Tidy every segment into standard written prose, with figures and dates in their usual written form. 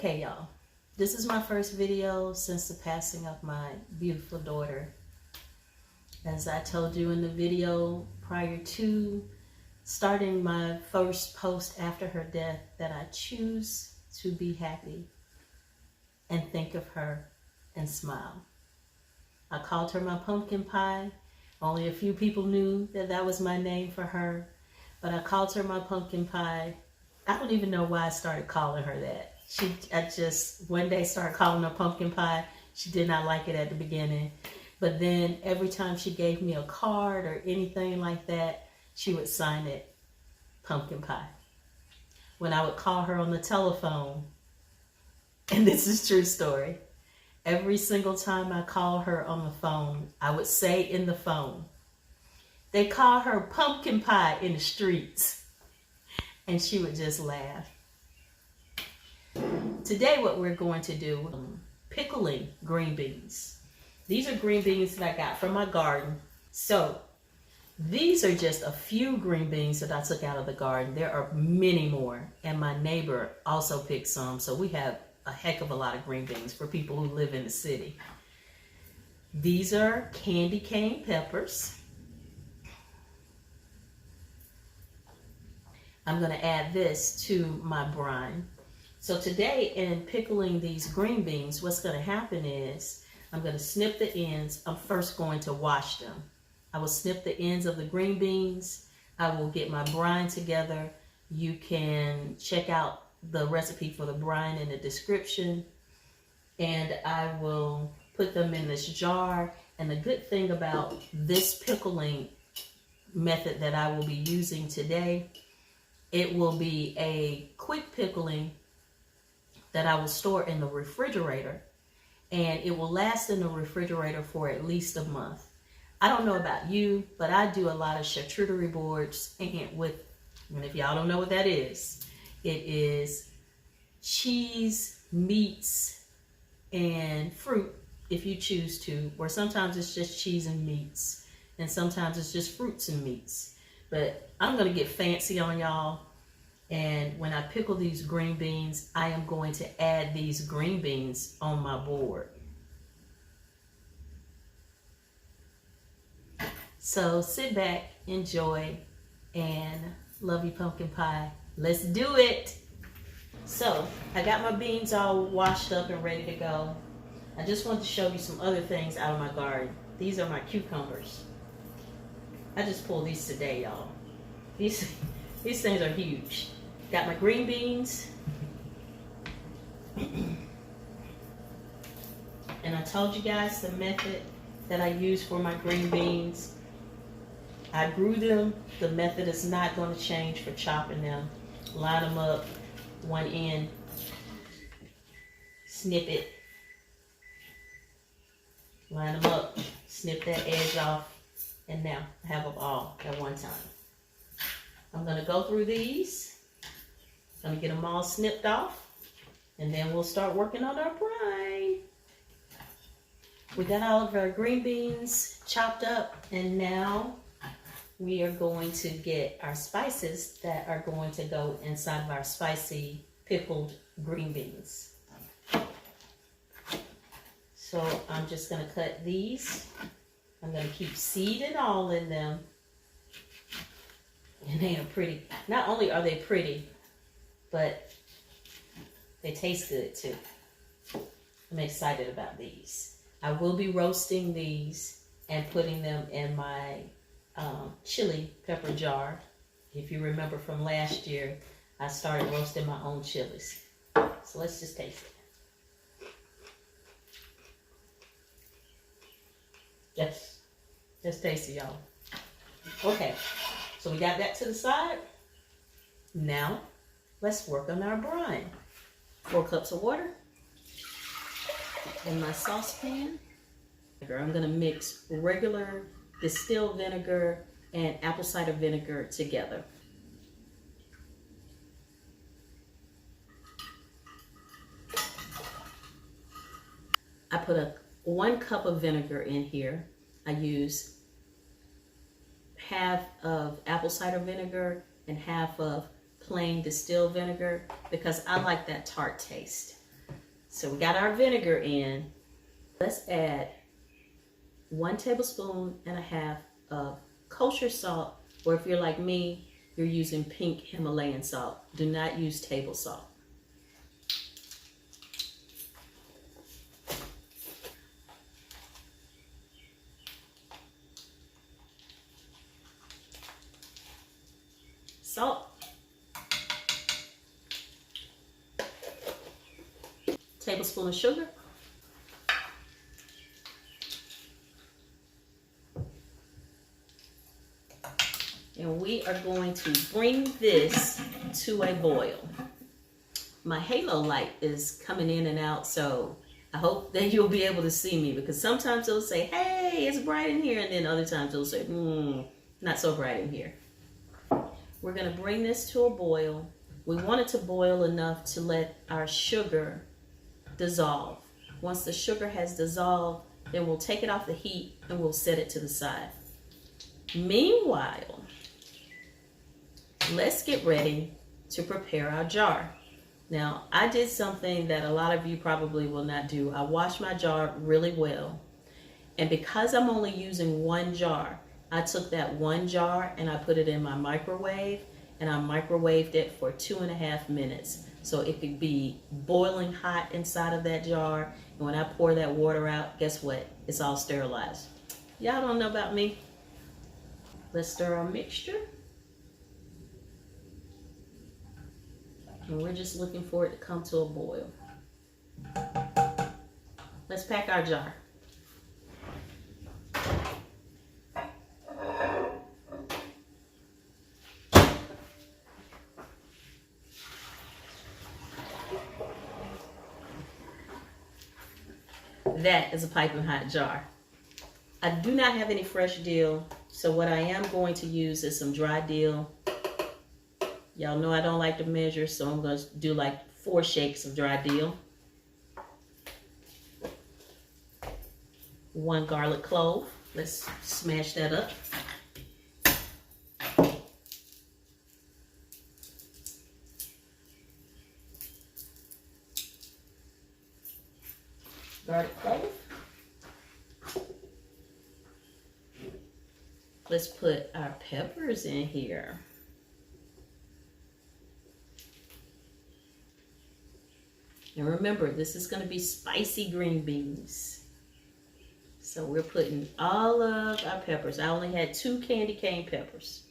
Okay, y'all, this is my first video since the passing of my beautiful daughter. As I told you in the video prior to starting my first post after her death, that I choose to be happy and think of her and smile. I called her my pumpkin pie. Only a few people knew that that was my name for her, but I called her my pumpkin pie. I don't even know why I started calling her that. I just one day started calling her pumpkin pie. She did not like it at the beginning. But then every time she gave me a card or anything like that, she would sign it pumpkin pie. When I would call her on the telephone, and this is true story, every single time I call her on the phone, I would say in the phone, they call her pumpkin pie in the streets. And she would just laugh. Today what we're going to do, pickling green beans. These are green beans that I got from my garden. So these are just a few green beans that I took out of the garden. There are many more, and my neighbor also picked some, so we have a heck of a lot of green beans for people who live in the city. These are candy cane peppers. I'm going to add this to my brine. So today in pickling these green beans, what's going to happen is I'm going to snip the ends. I'm first going to wash them. I will snip the ends of the green beans. I will get my brine together. You can check out the recipe for the brine in the description. And I will put them in this jar. And the good thing about this pickling method that I will be using today, it will be a quick pickling that I will store in the refrigerator, and it will last in the refrigerator for at least a month. I don't know about you, but I do a lot of charcuterie boards, and if y'all don't know what that is, it is cheese, meats, and fruit if you choose to, or sometimes it's just cheese and meats, and sometimes it's just fruits and meats. But I'm gonna get fancy on y'all. And when I pickle these green beans, I am going to add these green beans on my board. So sit back, enjoy, and love your pumpkin pie. Let's do it. So I got my beans all washed up and ready to go. I just want to show you some other things out of my garden. These are my cucumbers. I just pulled these today, y'all. These things are huge. Got my green beans. And I told you guys the method that I use for my green beans. I grew them. The method is not going to change for chopping them. Line them up, one end, snip it, line them up, snip that edge off, and now I have them all at one time. I'm going to go through these. I'm going to get them all snipped off, and then we'll start working on our brine. We got all of our green beans chopped up, and now we are going to get our spices that are going to go inside of our spicy pickled green beans. So I'm just going to cut these. I'm going to keep seed and all in them. And they are pretty. Not only are they pretty, but they taste good too. I'm excited about these. I will be roasting these and putting them in my chili pepper jar. If you remember from last year, I started roasting my own chilies. So let's just taste it. Yes, that's tasty, y'all. Okay, so we got that to the side. Now, let's work on our brine. 4 cups of water in my saucepan. I'm going to mix regular distilled vinegar and apple cider vinegar together. I put 1 cup of vinegar in here. I use half of apple cider vinegar and half of plain distilled vinegar because I like that tart taste. So we got our vinegar in. Let's add 1.5 tablespoons of kosher salt, or if you're like me, you're using pink Himalayan salt. Do not use table salt. Salt. Tablespoon of sugar. And we are going to bring this to a boil. My halo light is coming in and out, so I hope that you'll be able to see me, because sometimes it'll say, hey, it's bright in here, and then other times it'll say, not so bright in here. We're gonna bring this to a boil. We want it to boil enough to let our sugar dissolve. Once the sugar has dissolved, then we'll take it off the heat and we'll set it to the side. Meanwhile, let's get ready to prepare our jar. Now, I did something that a lot of you probably will not do. I washed my jar really well. And because I'm only using one jar, I took that one jar and I put it in my microwave, and I microwaved it for 2.5 minutes. So it could be boiling hot inside of that jar. And when I pour that water out, guess what? It's all sterilized. Y'all don't know about me. Let's stir our mixture. And we're just looking for it to come to a boil. Let's pack our jar. That is a piping hot jar. I do not have any fresh dill, so what I am going to use is some dry dill. Y'all know I don't like to measure, so I'm going to do like 4 shakes of dry dill. 1 garlic clove. Let's smash that up. Garlic clove. Let's put our peppers in here. And remember, this is going to be spicy green beans. So we're putting all of our peppers. I only had 2 candy cane peppers.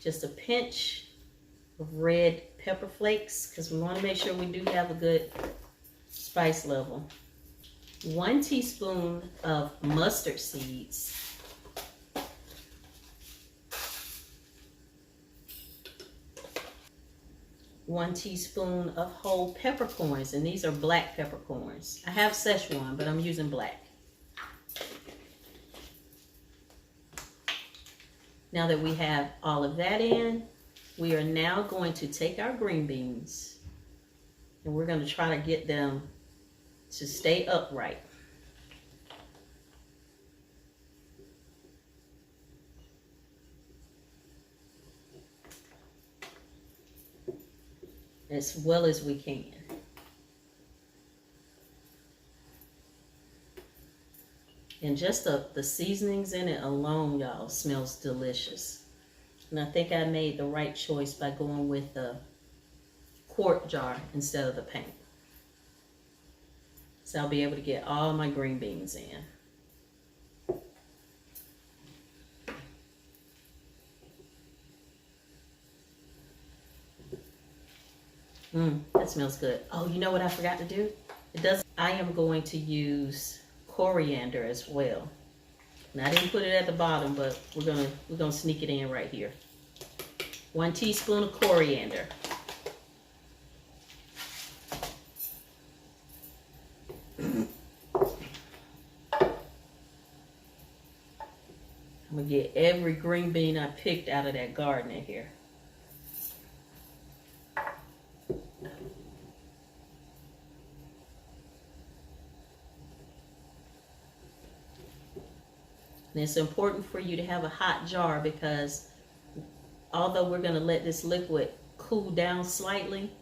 Just a pinch of red pepper flakes, because we want to make sure we do have a good spice level. 1 teaspoon of mustard seeds. 1 teaspoon of whole peppercorns, and these are black peppercorns. I have Szechuan, but I'm using black. Now that we have all of that in, we are now going to take our green beans and we're going to try to get them to stay upright. As well as we can. And just the seasonings in it alone, y'all, smells delicious. And I think I made the right choice by going with the quart jar instead of the paint. So I'll be able to get all my green beans in. That smells good. Oh, you know what I forgot to do? I am going to use coriander as well. And I didn't put it at the bottom, but we're gonna sneak it in right here. 1 teaspoon of coriander. I'm gonna get every green bean I picked out of that garden in here. And it's important for you to have a hot jar, because although we're going to let this liquid cool down slightly,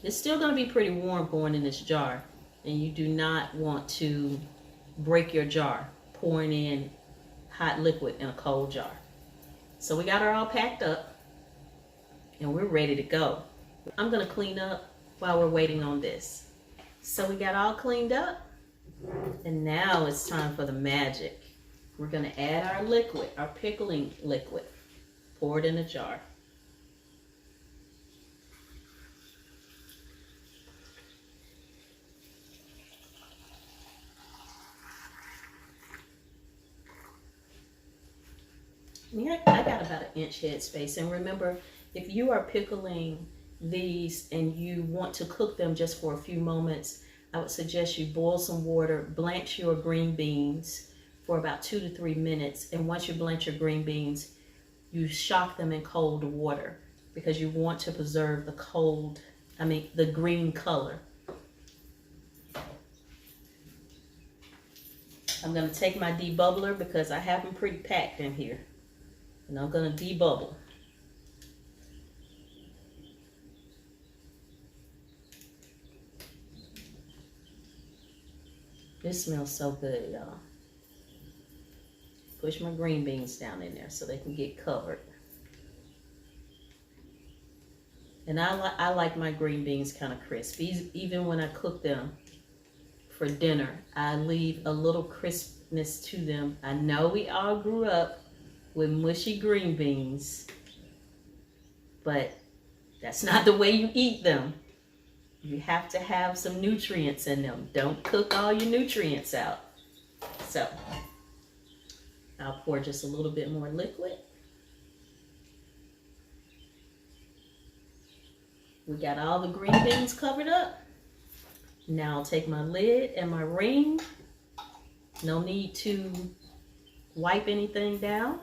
It's still going to be pretty warm going in this jar, and you do not want to break your jar pouring in hot liquid in a cold jar. So we got her all packed up and we're ready to go. I'm going to clean up while we're waiting on this. So we got all cleaned up, and now it's time for the magic. We're going to add our liquid, our pickling liquid. Pour it in a jar. Yeah, I got about an inch head space. And remember, if you are pickling these and you want to cook them just for a few moments, I would suggest you boil some water, blanch your green beans for about 2 to 3 minutes. And once you blanch your green beans, you shock them in cold water because you want to preserve the green color. I'm going to take my debubbler because I have them pretty packed in here. And I'm going to debubble. This smells so good, y'all. Push my green beans down in there so they can get covered. And I like my green beans kind of crisp. Even when I cook them for dinner, I leave a little crispness to them. I know we all grew up with mushy green beans, but that's not the way you eat them. You have to have some nutrients in them. Don't cook all your nutrients out. So I'll pour just a little bit more liquid. We got all the green beans covered up. Now I'll take my lid and my ring. No need to wipe anything down.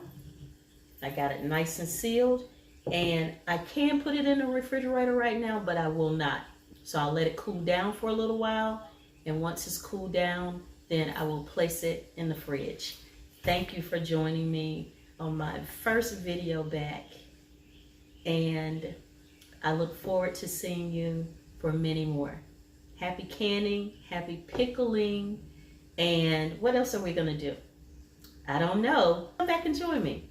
I got it nice and sealed, and I can put it in the refrigerator right now, but I will not. So I'll let it cool down for a little while, and once it's cooled down, then I will place it in the fridge. Thank you for joining me on my first video back, and I look forward to seeing you for many more. Happy canning, happy pickling, and what else are we gonna do? I don't know. Come back and join me.